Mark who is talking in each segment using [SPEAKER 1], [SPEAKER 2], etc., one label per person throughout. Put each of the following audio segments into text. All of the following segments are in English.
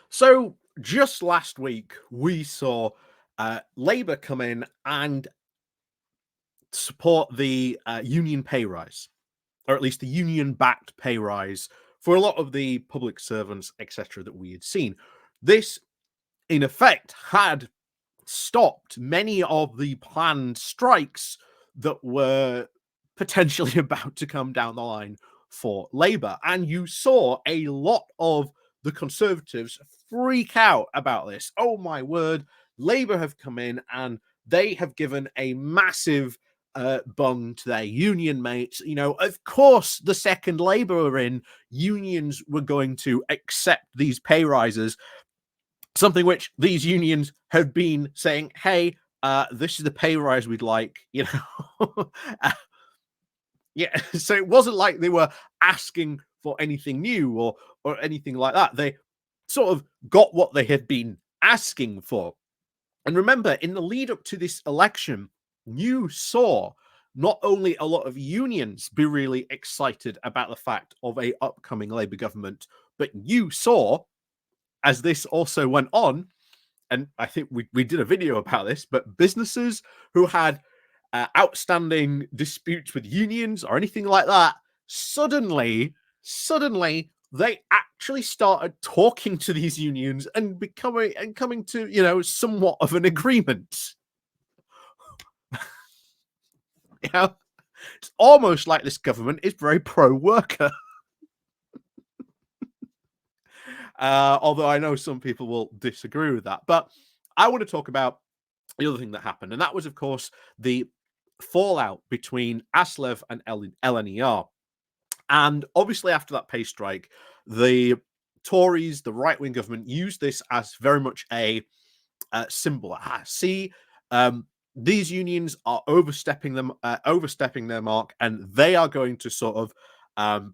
[SPEAKER 1] So just last week, we saw Labour come in and support the union pay rise, or at least the union-backed pay rise for a lot of the public servants, etc., that we had seen. This, in effect, had stopped many of the planned strikes that were potentially about to come down the line for Labour. And you saw a lot of the Conservatives freak out about this. Oh my word, Labour have come in and they have given a massive bung to their union mates. You know, of course, the second Labour were in, unions were going to accept these pay rises, something which these unions have been saying, hey, this is the pay rise we'd like, you know. Yeah, so it wasn't like they were asking for anything new or anything like that. They sort of got what they had been asking for. And remember, in the lead up to this election, you saw not only a lot of unions be really excited about the fact of a upcoming Labour government, but you saw, as this also went on, and I think we did a video about this, but businesses who had outstanding disputes with unions or anything like that, suddenly they actually started talking to these unions and coming to, you know, somewhat of an agreement. You know, it's almost like this government is very pro-worker. Although I know some people will disagree with that. But I want to talk about the other thing that happened, and that was, of course, the fallout between ASLEF and LNER. And obviously, after that pay strike, the Tories, the right-wing government, used this as very much a symbol. See, these unions are overstepping their mark, and they are going to sort of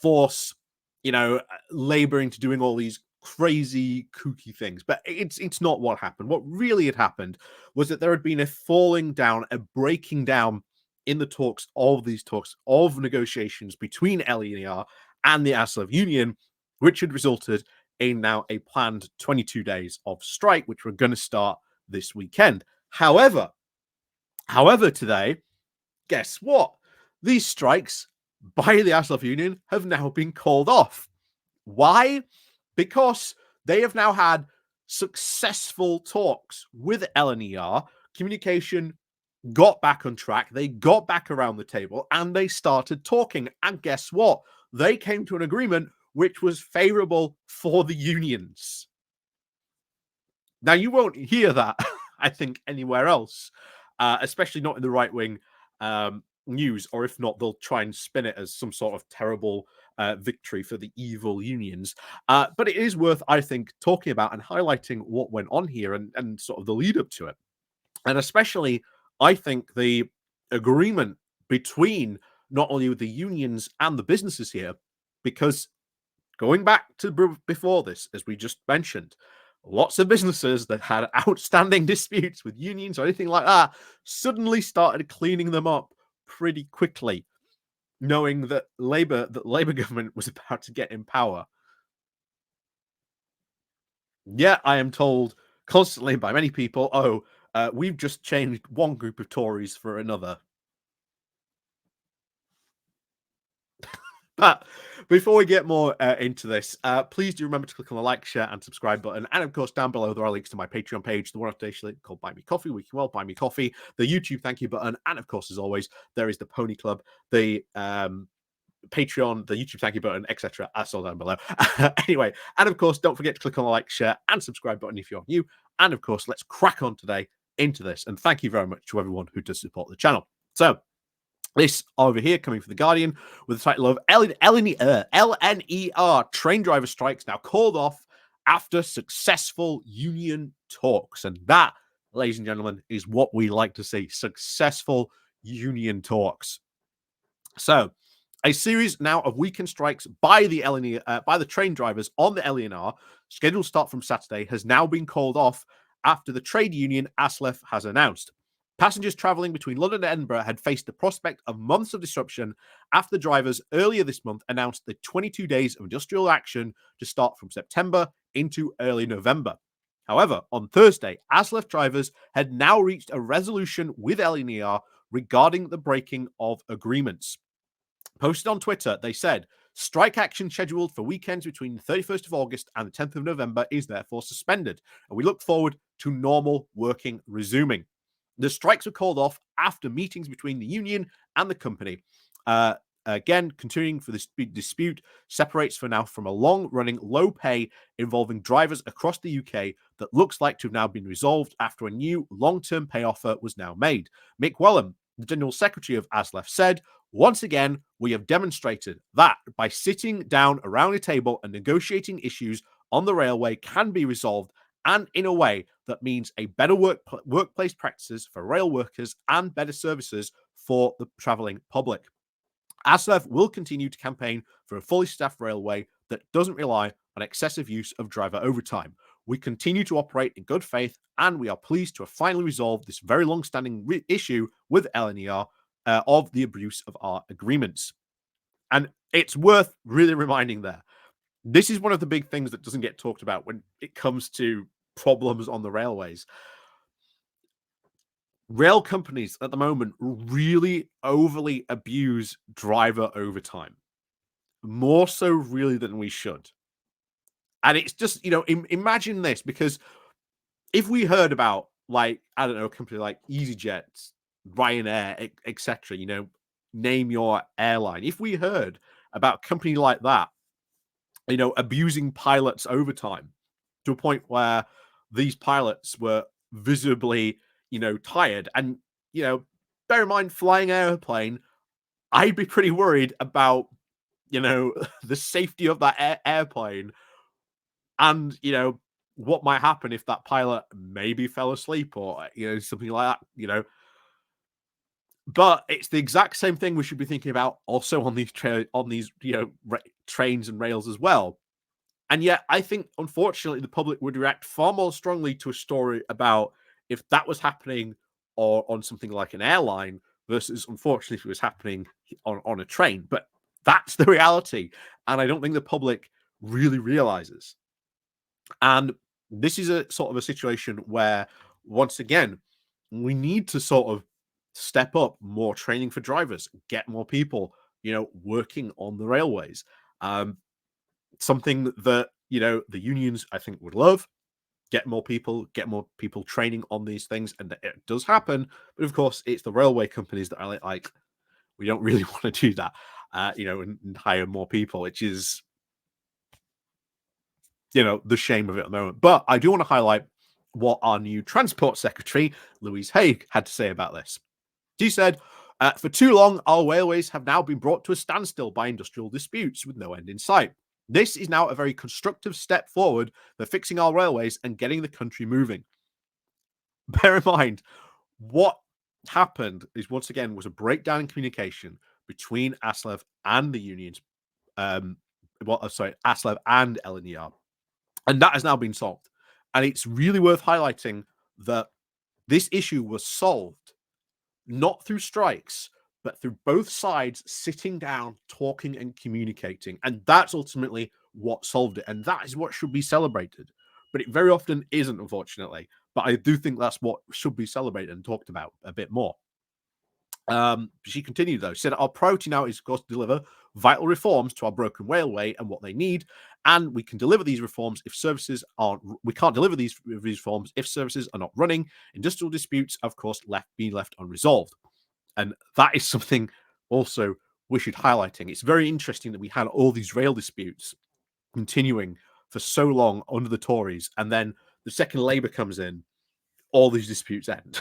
[SPEAKER 1] force, you know, Labour into doing all these crazy kooky things. But it's not what happened. What really had happened was that there had been a falling down, a breaking down in the talks of negotiations between LNER and the ASLEF union, which had resulted in now a planned 22 days of strike, which were going to start this weekend. However, today, guess what? These strikes by the ASLEF union have now been called off. Why? Because they have now had successful talks with LNER. Communication got back on track. They got back around the table and they started talking. And guess what? They came to an agreement which was favorable for the unions. Now, you won't hear that, I think, anywhere else, especially not in the right-wing news, or if not, they'll try and spin it as some sort of terrible victory for the evil unions. But it is worth, I think, talking about and highlighting what went on here and sort of the lead up to it. And especially, I think the agreement between not only the unions and the businesses here, because going back to before this, as we just mentioned, lots of businesses that had outstanding disputes with unions or anything like that suddenly started cleaning them up pretty quickly, knowing that Labour government was about to get in power. Yet I am told constantly by many people, oh, we've just changed one group of Tories for another. But before we get more into this, please do remember to click on the like, share, and subscribe button. And of course, down below, there are links to my Patreon page, the one after link called Buy Me Coffee, where you can buy me coffee, the YouTube thank you button, and of course, as always, there is the Pony Club, the Patreon, the YouTube thank you button, etc. That's all down below. Anyway, and of course, don't forget to click on the like, share, and subscribe button if you're new. And of course, let's crack on today into this. And thank you very much to everyone who does support the channel. So, this over here, coming from The Guardian, with the title of LNER train driver strikes now called off after successful union talks. And that, ladies and gentlemen, is what we like to see, successful union talks. So, a series now of weekend strikes by the LNER, by the train drivers on the LNER, scheduled to start from Saturday, has now been called off after the trade union ASLEF has announced. Passengers travelling between London and Edinburgh had faced the prospect of months of disruption after the drivers earlier this month announced the 22 days of industrial action to start from September into early November. However, on Thursday, ASLEF drivers had now reached a resolution with LNER regarding the breaking of agreements. Posted on Twitter, they said, strike action scheduled for weekends between the 31st of August and the 10th of November is therefore suspended, and we look forward to normal working resuming. The strikes were called off after meetings between the union and the company. Again, continuing for this dispute separates for now from a long-running low pay involving drivers across the UK that looks like to have now been resolved after a new long-term pay offer was now made. Mick Whelan, the General Secretary of ASLEF, said, once again, we have demonstrated that by sitting down around a table and negotiating issues on the railway can be resolved, and in a way that means a better workplace practices for rail workers and better services for the travelling public. ASLEF will continue to campaign for a fully staffed railway that doesn't rely on excessive use of driver overtime. We continue to operate in good faith, and we are pleased to have finally resolved this very long-standing issue with LNER of the abuse of our agreements. And it's worth really reminding there, this is one of the big things that doesn't get talked about when it comes to problems on the railways. Rail companies at the moment really overly abuse driver overtime, more so really than we should. And it's just, imagine this, because if we heard about, like, I don't know, a company like EasyJet, Ryanair, etc., name your airline. If we heard about a company like that, abusing pilots overtime to a point where these pilots were visibly, tired, and, bear in mind, flying an airplane, I'd be pretty worried about, the safety of that airplane, and, what might happen if that pilot maybe fell asleep or, something like that. But it's the exact same thing we should be thinking about also on these trains and rails as well. And yet, I think, unfortunately, the public would react far more strongly to a story about if that was happening or on something like an airline versus, unfortunately, if it was happening on a train. But that's the reality. And I don't think the public really realizes. And this is a sort of a situation where, once again, we need to sort of step up more training for drivers, get more people, working on the railways. Something that, the unions, I think, would love. Get more people training on these things, and it does happen. But of course, it's the railway companies that are like, we don't really want to do that, and hire more people, which is, the shame of it at the moment. But I do want to highlight what our new Transport Secretary, Louise Haigh, had to say about this. She said, for too long, our railways have now been brought to a standstill by industrial disputes with no end in sight. This is now a very constructive step forward for fixing our railways and getting the country moving. Bear in mind, what happened is, once again, was a breakdown in communication between ASLEF and the unions. ASLEF and LNER. And that has now been solved. And it's really worth highlighting that this issue was solved not through strikes, but through both sides sitting down, talking and communicating. And that's ultimately what solved it. And that is what should be celebrated. But it very often isn't, unfortunately. But I do think that's what should be celebrated and talked about a bit more. She continued, though, said, our priority now is, of course, to deliver vital reforms to our broken railway and what they need. And we can deliver these reforms if services aren't, we can't deliver these reforms if services are not running. Industrial disputes, of course, being left unresolved. And that is something also we should highlighting. It's very interesting that we had all these rail disputes continuing for so long under the Tories. And then the second Labour comes in, all these disputes end.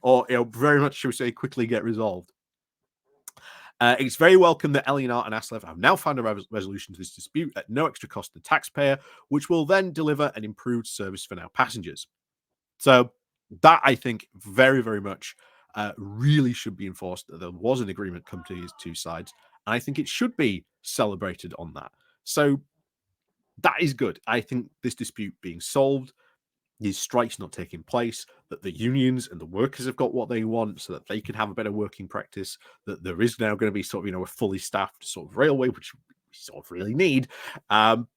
[SPEAKER 1] Or very much, shall we say, quickly get resolved. It's very welcome that LNER and ASLEF have now found a resolution to this dispute at no extra cost to the taxpayer, which will then deliver an improved service for our passengers. So that, I think, very, very much really should be enforced, that there was an agreement come to these two sides. And I think it should be celebrated on that. So that is good. I think this dispute being solved these strikes not taking place, that the unions and the workers have got what they want so that they can have a better working practice, that there is now going to be sort of, a fully staffed sort of railway, which we sort of really need. And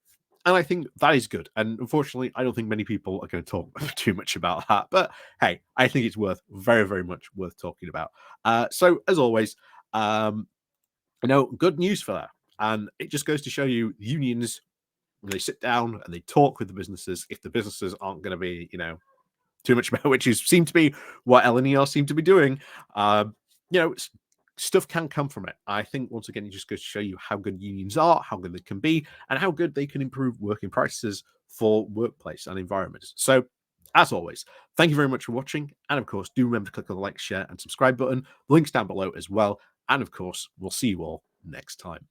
[SPEAKER 1] I think that is good. And unfortunately, I don't think many people are going to talk too much about that. But hey, I think it's very, very much worth talking about. So as always, good news for that. And it just goes to show you unions, when they sit down and they talk with the businesses, if the businesses aren't going to be, too much about, which is seem to be what LNER seem to be doing, you know, stuff can come from it. I think once again, it just goes to show you how good unions are, how good they can be, and how good they can improve working practices for workplace and environments. So, as always, thank you very much for watching. And of course, do remember to click on the like, share, and subscribe button. The link's down below as well. And of course, we'll see you all next time.